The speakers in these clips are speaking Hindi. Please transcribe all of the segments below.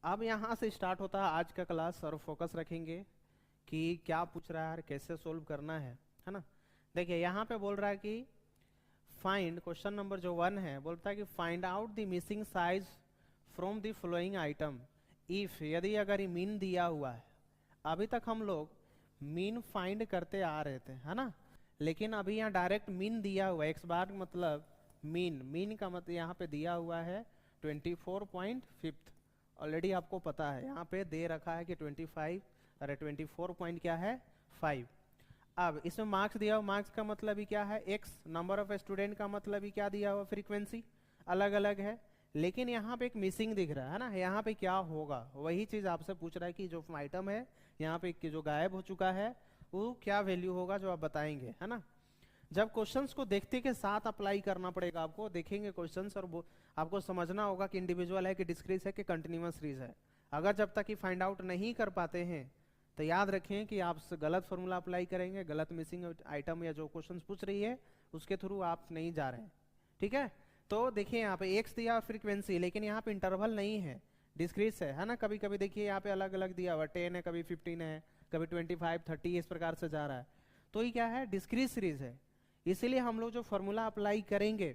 अब यहाँ से स्टार्ट होता है आज का क्लास और फोकस रखेंगे कि क्या पूछ रहा है और कैसे सोल्व करना है ना। देखिए यहाँ पे बोल रहा है कि फाइंड, क्वेश्चन नंबर जो 1 है बोलता है कि find out the missing size from the following item if, यदि अगर मीन दिया हुआ है। अभी तक हम लोग मीन फाइंड करते आ रहे थे, है ना, लेकिन अभी यहाँ डायरेक्ट मीन दिया हुआ है। एक्स बार मतलब मीन का मतलब यहाँ पे दिया हुआ है 24.5। ऑलरेडी आपको पता है यहाँ पे दे रखा है कि 25, अरे 24 पॉइंट क्या है 5। अब इसमें मार्क्स दिया हुआ, मार्क्स का मतलब ही क्या है एक्स, नंबर ऑफ स्टूडेंट का मतलब ही क्या दिया हुआ फ्रीक्वेंसी अलग अलग है। लेकिन यहाँ पे एक मिसिंग दिख रहा है ना, यहाँ पे क्या होगा वही चीज आपसे पूछ रहा है कि जो आइटम है यहाँ पे जो गायब हो चुका है वो क्या वैल्यू होगा जो आप बताएंगे, है ना। जब क्वेश्चंस को देखते के साथ अप्लाई करना पड़ेगा आपको, देखेंगे क्वेश्चंस और आपको समझना होगा कि इंडिविजुअल है कि डिस्क्रीट है कि कंटिन्यूअस सीरीज है। अगर जब तक कि फाइंड आउट नहीं कर पाते हैं तो याद रखें कि आप गलत फॉर्मूला अप्लाई करेंगे, गलत मिसिंग आइटम या जो क्वेश्चंस पूछ रही है उसके थ्रू आप नहीं जा रहे हैं, ठीक है। तो देखिए यहाँ पे एक्स दिया फ्रीक्वेंसी, लेकिन यहाँ पे इंटरवल नहीं है, डिस्क्रीट है ना। कभी कभी देखिए यहाँ पे अलग अलग दिया हुआ 10 है, कभी 15 है, कभी 25, 30 इस प्रकार से जा रहा है। तो ये क्या है, डिस्क्रीट सीरीज है। इसीलिए हम लोग जो फॉर्मूला अप्लाई करेंगे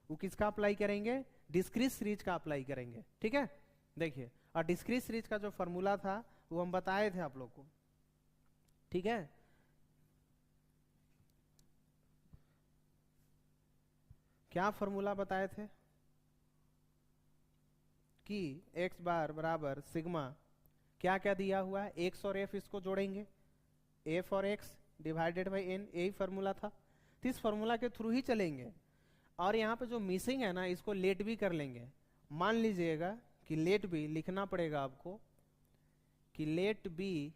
वो किसका अप्लाई करेंगे, डिस्क्रीट सीरीज का अप्लाई करेंगे, ठीक है। देखिए और डिस्क्रीट सीरीज का जो फॉर्मूला था वो हम बताए थे आप लोग को, ठीक है। क्या फॉर्मूला बताए थे कि x बार बराबर सिग्मा, क्या क्या दिया हुआ है, x और f इसको जोड़ेंगे, f और x डिवाइडेड बाई n, यही फॉर्मूला था। तो इस फॉर्मूला के थ्रू ही चलेंगे। और यहाँ पे जो मिसिंग है ना इसको लेट भी कर लेंगे। मान लीजिएगा कि लेट भी लिखना पड़ेगा आपको कि let be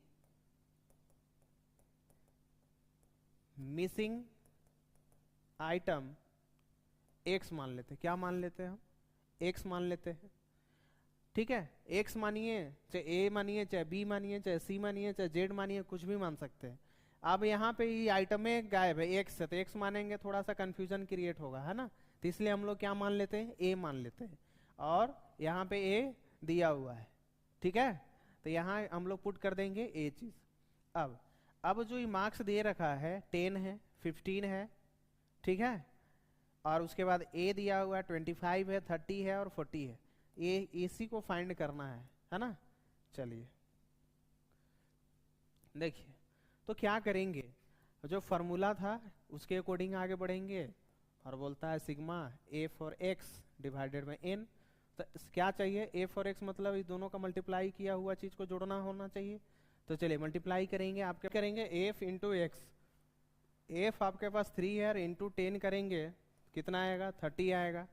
missing item x मान लेते हैं। क्या मान लेते हैं हम, एक्स मान लेते हैं, ठीक है। एक्स मानिए, चाहे ए मानिए, चाहे बी मानिए, चाहे सी मानिए, चाहे जेड मानिए, कुछ भी मान सकते हैं। अब यहाँ पे ये आइटम में गायब है एक्स है, तो एक्स मानेंगे थोड़ा सा कंफ्यूजन क्रिएट होगा, है ना। तो इसलिए हम लोग क्या मान लेते हैं, ए मान लेते हैं। और यहाँ पे ए दिया हुआ है, ठीक है। तो यहाँ हम लोग पुट कर देंगे ए चीज। अब जो ये मार्क्स दे रखा है 10 है, 15 है, ठीक है। और उसके बाद ए दिया हुआ है 25 है, 30 है और 40 है। ये इसी को फाइंड करना है ना। चलिए देखिए, तो क्या करेंगे, जो फॉर्मूला था उसके अकॉर्डिंग आगे बढ़ेंगे। और बोलता है sigma a for x divided by n. तो क्या चाहिए, ए फॉर एक्स मतलब इस दोनों का मल्टीप्लाई किया हुआ चीज को जोड़ना होना चाहिए। तो चलिए मल्टीप्लाई करेंगे, आप क्या करेंगे, एफ इंटू एक्स, एफ आपके पास 3 है, इंटू 10 करेंगे कितना आएगा, 30 आएगा।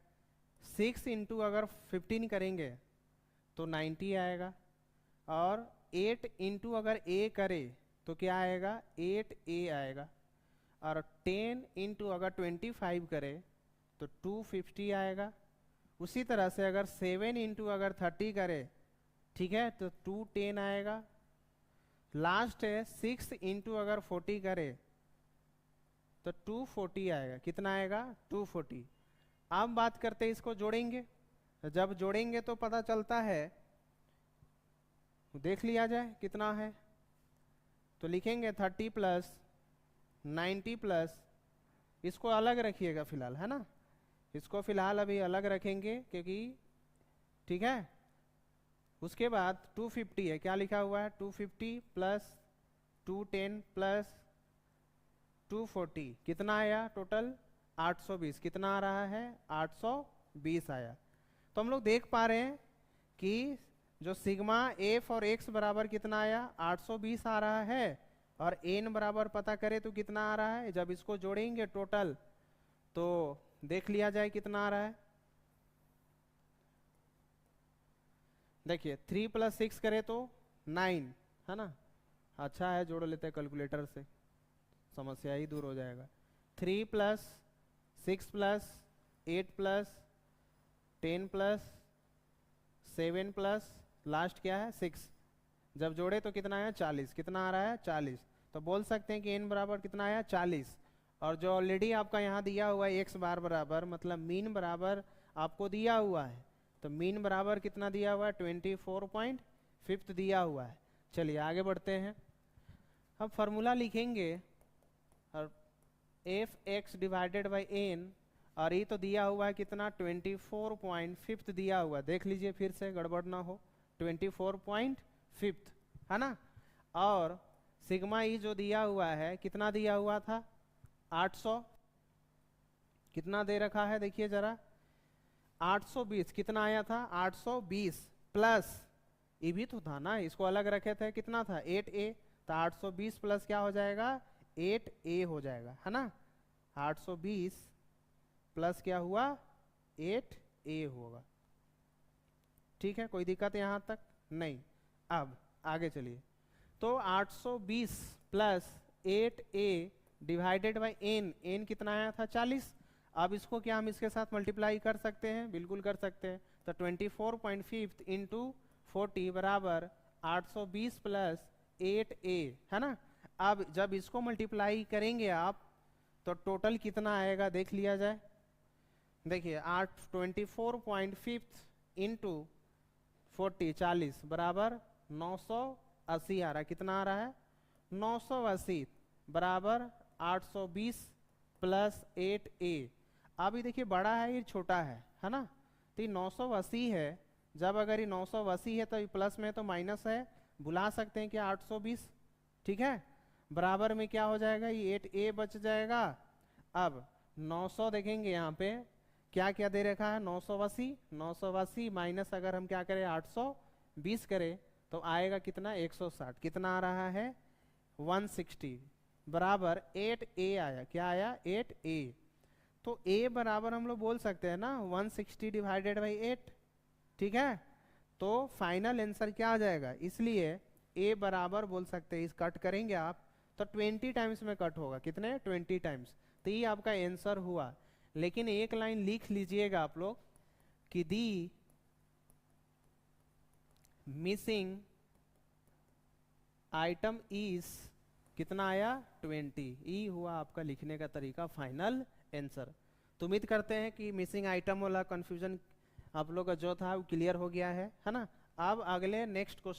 6 इंटू अगर 15 करेंगे तो 90 आएगा। और 8 इंटू अगर ए करे तो क्या आएगा, 8a आएगा। और 10 इंटू अगर 25 करे तो 250 आएगा। उसी तरह से अगर 7 इंटू अगर 30 करे, ठीक है, तो 210 आएगा। लास्ट है 6 इंटू अगर 40 करे तो 240 आएगा। कितना आएगा, 240। अब बात करते हैं इसको जोड़ेंगे। जब जोड़ेंगे तो पता चलता है, देख लिया जाए कितना है। तो लिखेंगे 30 प्लस 90 प्लस, इसको अलग रखिएगा फिलहाल, है ना। इसको फिलहाल अभी अलग रखेंगे क्योंकि, ठीक है। उसके बाद 250 है, क्या लिखा हुआ है, 250 प्लस 210 प्लस 240 कितना आया टोटल 820। कितना आ रहा है, 820 आया। तो हम लोग देख पा रहे हैं कि जो सिग्मा एफ और एक्स बराबर कितना आया, 820 आ रहा है। और एन बराबर पता करें तो कितना आ रहा है, जब इसको जोड़ेंगे टोटल तो देख लिया जाए कितना आ रहा है। देखिए 3 प्लस 6 करे तो 9, है ना। अच्छा है जोड़ लेते हैं कैलकुलेटर से, समस्या ही दूर हो जाएगा। 3 plus 6 plus 8 plus 10 plus 7 plus last क्या है 6, जब जोड़े तो कितना है 40। कितना आ रहा है 40। तो बोल सकते हैं कि n बराबर कितना आया 40। और जो ऑलरेडी आपका यहाँ दिया हुआ है x बार बराबर मतलब मीन बराबर आपको दिया हुआ है तो मीन बराबर कितना दिया हुआ है 24.5 दिया हुआ है। चलिए आगे बढ़ते हैं। अब फॉर्मूला लिखेंगे और f x divided by n, और ये तो दिया हुआ है कितना 24.5 दिया हुआ, देख लीजिए फिर से गड़बड़ ना हो, 24.5 है ना। और सिग्मा ई जो दिया हुआ है कितना दिया हुआ था 800, कितना दे रखा है देखिए जरा 820, कितना आया था 820 प्लस ये भी तो था ना, इसको अलग रखे थे कितना था 8a, तो 820 प्लस क्या हो जाएगा 8a हो जाएगा है ना। 820 प्लस क्या हुआ 8a होगा। ठीक है, कोई दिक्कत यहाँ तक नहीं। अब आगे चलिए, तो 820 plus 8a divided by n, n कितना आया था 40। अब इसको क्या हम इसके साथ मल्टीप्लाई कर सकते हैं, बिल्कुल कर सकते हैं। तो 24.5 इंटू 40 बराबर 820 प्लस 8a है ना। अब जब इसको मल्टीप्लाई करेंगे आप तो टोटल कितना आएगा देख लिया जाए। देखिए 24.5 इंटू 40 बराबर 980 आ रहा है, कितना आ रहा है 980 बराबर 820 प्लस 8a। अभी देखिए बड़ा है ये छोटा है ना। तो ये 980 है, जब अगर ये 980 है तो ये प्लस में तो माइनस है, भुला सकते हैं कि 820, ठीक है। बराबर में क्या हो जाएगा ये 8a बच जाएगा। अब 900 देखेंगे यहाँ पे क्या क्या दे रखा है 980 माइनस अगर हम क्या करें 820 करें तो आएगा कितना 160, कितना आ रहा है 160 बराबर 8a आया, क्या आया 8a। तो a बराबर हम लोग बोल सकते हैं ना 160 डिवाइडेड बाई 8, ठीक है। तो फाइनल आंसर क्या आ जाएगा, इसलिए a बराबर बोल सकते हैं, इस कट करेंगे आप तो 20 टाइम्स में कट होगा, कितने 20 टाइम्स। तो ये आपका आंसर हुआ। लेकिन एक लाइन लिख लीजिएगा आप लोग कि दी मिसिंग आइटम इज कितना आया 20, ई हुआ आपका लिखने का तरीका, फाइनल आंसर। तो उम्मीद करते हैं कि मिसिंग आइटम वाला कंफ्यूजन आप लोग का जो था वो क्लियर हो गया है ना। अब अगले नेक्स्ट क्वेश्चन